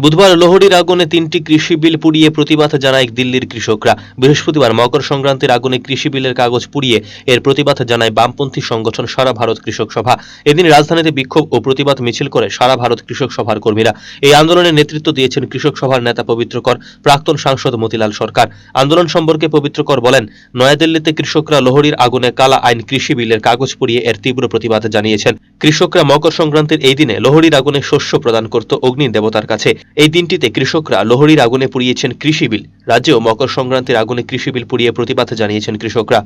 বুধবার লোহড়ীর আগুনে 3টি কৃষি বিল পুড়িয়ে প্রতিবাদ জানায় দিল্লির কৃষকরা। বৃহস্পতিবার মকর সংক্রান্তির আগুনে কৃষি বিলের কাগজ পুড়িয়ে এর প্রতিবাদ জানায় বামপন্থী সংগঠন সারা ভারত কৃষক সভা। এদিন রাজধানীতে বিক্ষোভ ও প্রতিবাদ মিছিল করে সারা ভারত কৃষক সভার কর্মীরা। এই আন্দোলনের নেতৃত্ব দিয়েছেন কৃষক সভার নেতা পবিত্র কর, প্রাক্তন সাংসদ মতিলাল সরকার। আন্দোলন সম্পর্কে পবিত্র কর বলেন, নয়াদিল্লিতে কৃষকরা লোহড়ীর আগুনে কালা আইন কৃষি বিলের কাগজ পুড়িয়ে এর তীব্র প্রতিবাদ জানিয়েছেন। কৃষকরা মকর সংক্রান্তির এই দিনে লোহড়ীর আগুনে শস্য প্রদান করত অগ্নি দেবতার কাছে। এই দিনটিতে কৃষকরা লোহড়ীর আগুনে পুড়িয়েছেন কৃষি বিল। রাজ্যেও মকর সংক্রান্তির আগুনে কৃষি বিল পুড়িয়ে প্রতিবাদ জানিয়েছেন কৃষকরা।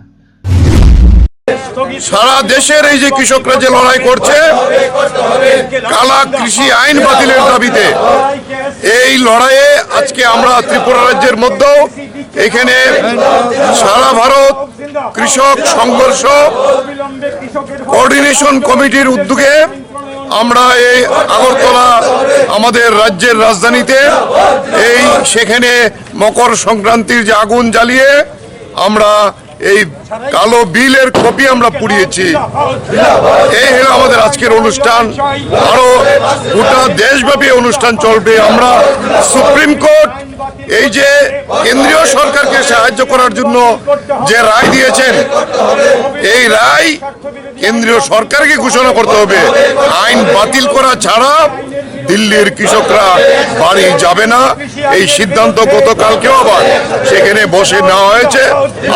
সারা দেশের এই যে কৃষকরা যে লড়াই করছে কালা কৃষি আইন বাতিলের দাবিতে, এই লড়াইয়ে আজকে আমরা ত্রিপুরা রাজ্যের মধ্যেও এখানে সারা ভারত কৃষক সংঘর্ষ কোঅর্ডিনেশন কমিটির উদ্যোগে আমরা এই আগরতলা আমাদের রাজ্যের রাজধানীতে সেখানে মকর সংক্রান্তির যে আগুন জ্বালিয়ে আমরা এই কালো বিলের কপি আমরা পুড়িয়েছি। এই হলো আমাদের আজকের অনুষ্ঠান। আরো গোটা দেশব্যাপী অনুষ্ঠান চলবে। আমরা সুপ্রিম কোর্ট এই যে কেন্দ্রীয় সরকারকে সাহায্য করার জন্য যে রায় দিয়েছেন, এই রায় কেন্দ্রীয় সরকারকে ঘোষণা করতে হবে। আইন বাতিল করা ছাড়া দিল্লির কৃষকরা বাড়ি যাবে না, এই সিদ্ধান্ত গতকালকেও আবার সেখানে বসে নেওয়া হয়েছে।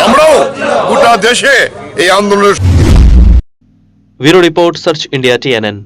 আমরাও গোটা দেশে এই আন্দোলনের। Bureau report, search India, TNN।